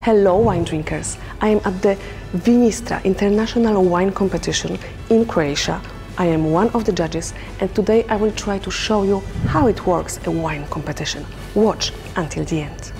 Hello wine drinkers, I am at the Vinistra International Wine Competition in Croatia. I am one of the judges and today I will try to show you how it works a wine competition. Watch until the end.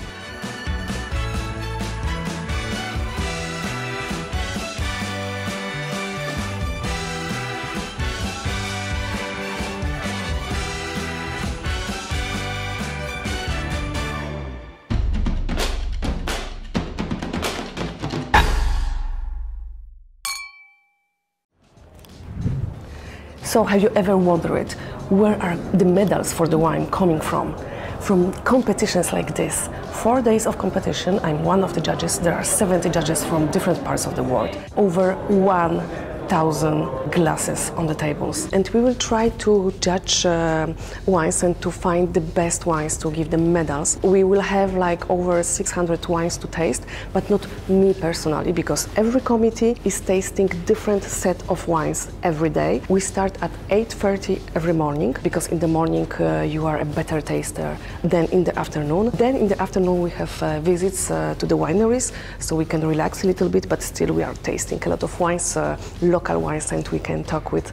So have you ever wondered where are the medals for the wine coming from? From competitions like this. 4 days of competition, I'm one of the judges. There are 70 judges from different parts of the world. Over 1,000 glasses on the tables. And we will try to judge wines and to find the best wines to give them medals. We will have like over 600 wines to taste, but not me personally, because every committee is tasting different set of wines every day. We start at 8:30 every morning, because in the morning you are a better taster than in the afternoon. Then in the afternoon we have visits to the wineries, so we can relax a little bit, but still we are tasting a lot of wines, local wines, and we can talk with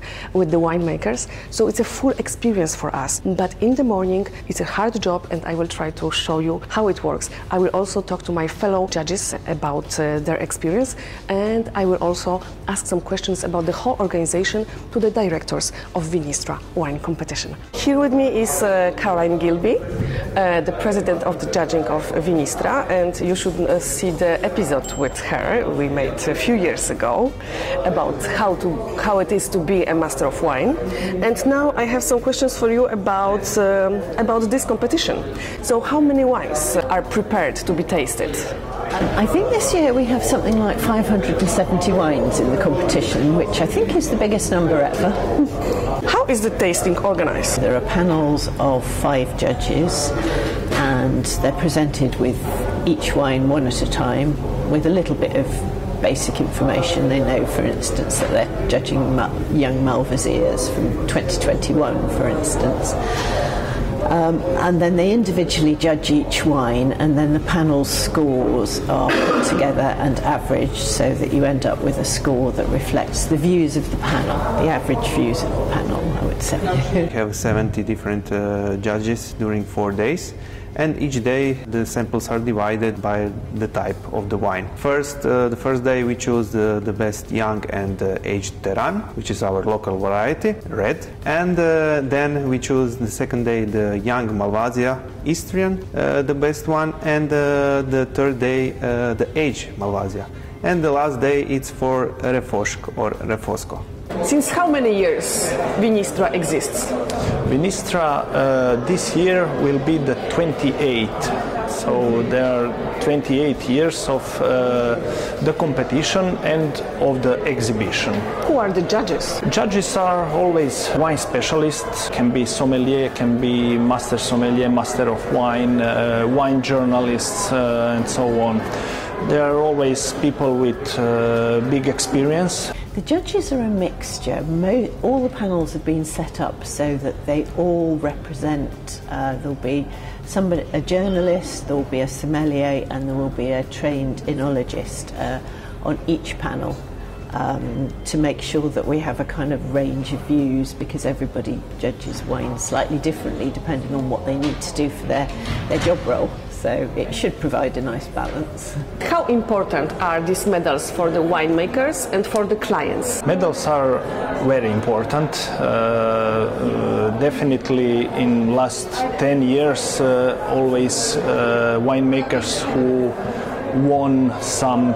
the winemakers. So it's a full experience for us. But in the morning it's a hard job and I will try to show you how it works. I will also talk to my fellow judges about their experience, and I will also ask some questions about the whole organization to the directors of Vinistra Wine Competition. Here with me is Caroline Gilby, the president of the judging of Vinistra, and you should see the episode with her we made a few years ago about how it is to be a master of wine. And now I have some questions for you about this competition. So how many wines are prepared to be tasted? I think this year we have something like 570 wines in the competition, which I think is the biggest number ever. How is the tasting organized? There are panels of 5 judges and they're presented with each wine one at a time with a little bit of basic information. They know, for instance, that they're judging young Malvazias from 2021, for instance. And then they individually judge each wine, and then the panel's scores are put together and averaged so that you end up with a score that reflects the views of the panel, the average views of the panel, I would say. We have 70 different judges during 4 days. And each day the samples are divided by the type of the wine. The first day we choose the best young and aged Teran, which is our local variety, red. And then we choose the second day the young Malvasia, Istrian, the best one. And the third day the aged Malvasia. And the last day it's for Refosk or Refosco. Since how many years Vinistra exists? Vinistra this year will be the 28th. So there are 28 years of the competition and of the exhibition. Who are the judges? Judges are always wine specialists, can be sommelier, can be master sommelier, master of wine, wine journalists, and so on. There are always people with big experience. The judges are a mixture. All the panels have been set up so that they all represent, there'll be a journalist, there'll be a sommelier, and there will be a trained enologist on each panel to make sure that we have a kind of range of views, because everybody judges wine slightly differently depending on what they need to do for their job role. So it should provide a nice balance. How important are these medals for the winemakers and for the clients? Medals are very important. Definitely in last 10 years, always winemakers who won some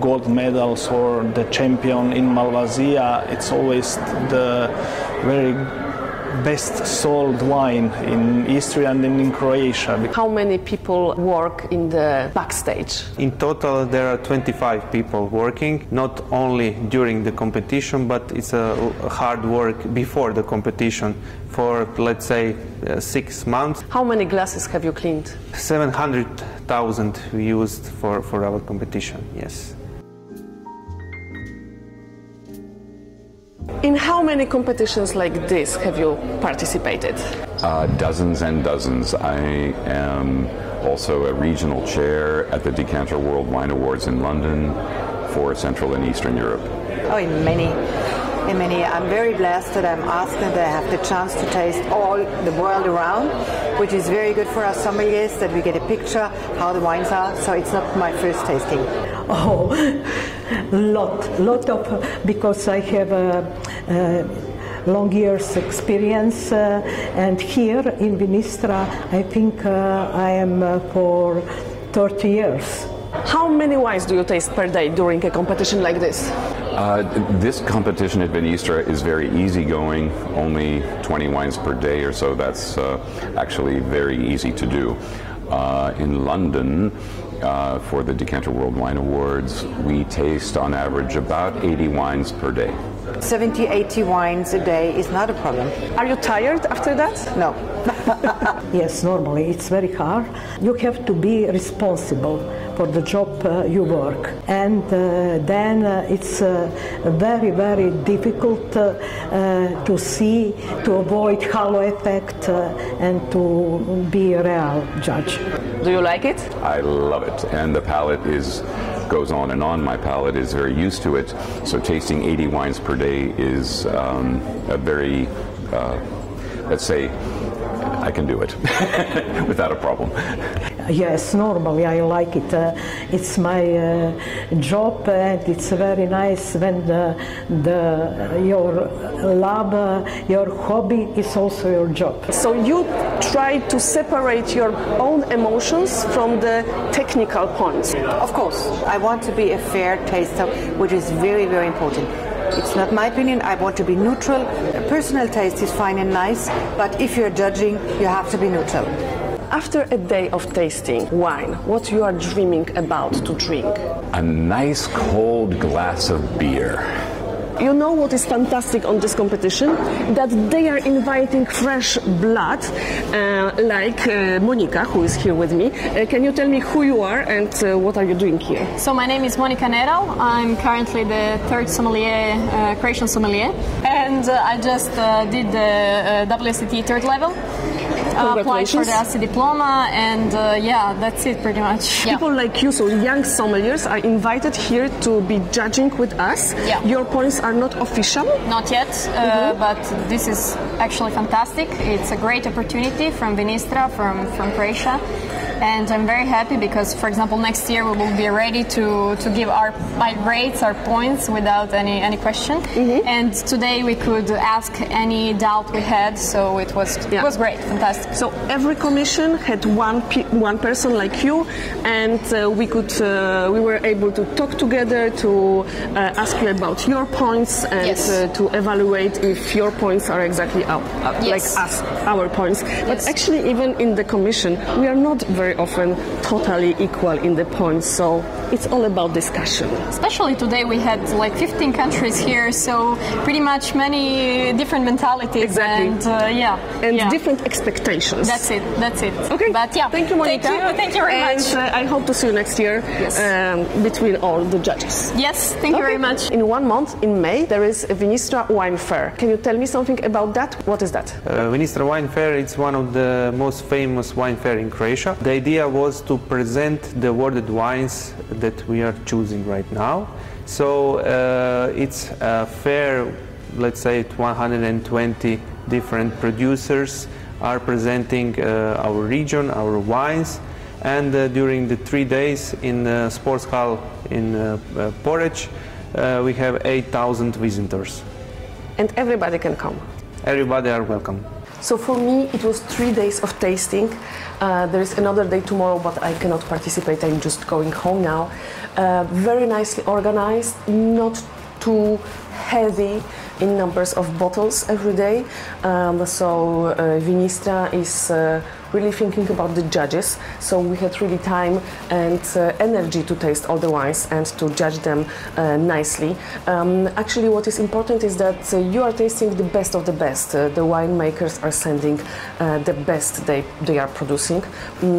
gold medals or the champion in Malvasia, it's always the very best sold wine in Istria and in Croatia. How many people work in the backstage? In total there are 25 people working, not only during the competition, but it's a hard work before the competition for, let's say, 6 months. How many glasses have you cleaned? 700,000 we used for our competition, yes. In how many competitions like this have you participated? Dozens and dozens. I am also a regional chair at the Decanter World Wine Awards in London for Central and Eastern Europe. Oh, in many. I'm very blessed that I'm asked and I have the chance to taste all the world around, which is very good for us sommeliers, that we get a picture how the wines are. So it's not my first tasting. Oh, lot of, because I have long years experience, and here in Vinistra, I think I am for 30 years. How many wines do you taste per day during a competition like this? This competition at Vinistra is very easygoing, only 20 wines per day or so. That's actually very easy to do. In London, for the Decanter World Wine Awards, we taste on average about 80 wines per day. 70, 80 wines a day is not a problem. Are you tired after that? No. Yes, normally it's very hard. You have to be responsible for the job you work, and then it's very, very difficult to see, to avoid halo effect and to be a real judge. Do you like it? I love it, and the palate goes on and on. My palate is very used to it, so tasting 80 wines per day is a very, let's say, I can do it without a problem. Yes, normally I like it. It's my job, and it's very nice when your love, your hobby is also your job. So you try to separate your own emotions from the technical points. Of course, I want to be a fair taster, which is very, very important. It's not my opinion, I want to be neutral. A personal taste is fine and nice, but if you're judging, you have to be neutral. After a day of tasting wine, what you are dreaming about to drink? A nice cold glass of beer. You know what is fantastic on this competition? That they are inviting fresh blood, like Monica, who is here with me. Can you tell me who you are and what are you doing here? So my name is Monica Neral. I'm currently the third sommelier, Croatian sommelier, and I just did the WSET third level. Applied for the ASI diploma, and yeah, that's it pretty much. People like you, so young sommeliers, are invited here to be judging with us. Yeah. Your points are not official? Not yet, but this is actually fantastic. It's a great opportunity from Vinistra, from Croatia. And I'm very happy because, for example, next year we will be ready to give our grades, our points without any question. And today we could ask any doubt we had, so it was great, fantastic. So every commission had one person like you, and we were able to talk together to ask you about your points and to evaluate if your points are exactly like our points. But actually, even in the commission, we are not very often totally equal in the points, so it's all about discussion. Especially today we had like 15 countries here, so pretty much many different mentalities. Exactly. And different expectations. That's it. Okay. But yeah, thank you, Monica. Thank you very much. And I hope to see you next year between all the judges. Yes, thank you very much. In 1 month, in May, there is a Vinistra Wine Fair. Can you tell me something about that? What is that? Vinistra Wine Fair, it's one of the most famous wine fair in Croatia. The idea was to present the awarded wines that we are choosing right now. So it's a fair, let's say 120 different producers are presenting our region, our wines, and during the 3 days in the sports hall in Poreč, we have 8,000 visitors. And everybody can come? Everybody are welcome. So for me, it was 3 days of tasting. There is another day tomorrow, but I cannot participate. I'm just going home now. Very nicely organized, not too heavy in numbers of bottles every day. So Vinistra is really thinking about the judges. So we had really time and energy to taste all the wines and to judge them nicely. Actually, what is important is that you are tasting the best of the best. The winemakers are sending the best they are producing.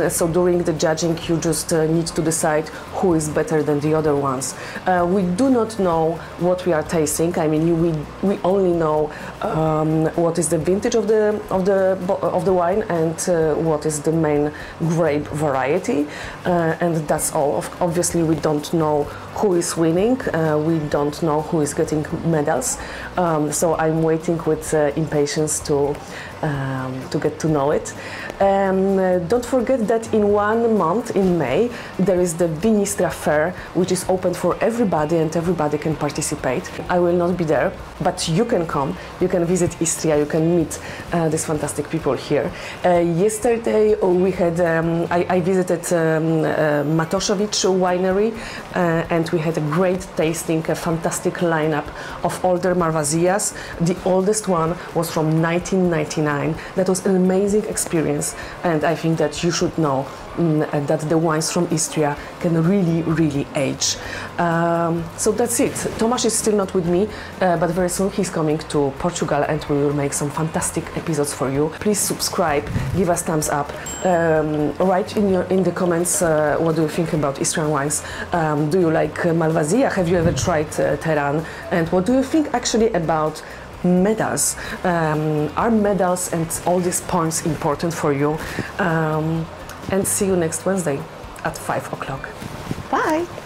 So during the judging, you just need to decide who is better than the other ones. We do not know what we are tasting. guessing. I mean, we only know what is the vintage of the wine and what is the main grape variety, and that's all. Obviously, we don't know who is winning. We don't know who is getting medals. So I'm waiting with impatience to get to know it. Don't forget that in 1 month, in May, there is the Vinistra Fair, which is open for everybody and everybody can participate. I will not be there, but you can come. You can visit Istria. You can meet these fantastic people here. Yesterday we had I visited Matoszewicz winery and we had a great tasting, a fantastic lineup of older Malvasias. The oldest one was from 1999. That was an amazing experience, and I think that you should know that the wines from Istria can really age. So that's it. Tomasz is still not with me, but very soon he's coming to Portugal and we will make some fantastic episodes for you. Please subscribe, give us thumbs up, write in the comments what do you think about Istrian wines. Do you like Malvasia? Have you ever tried Teran? And what do you think actually about medals? Are medals and all these points important for you? And see you next Wednesday at 5 o'clock. Bye!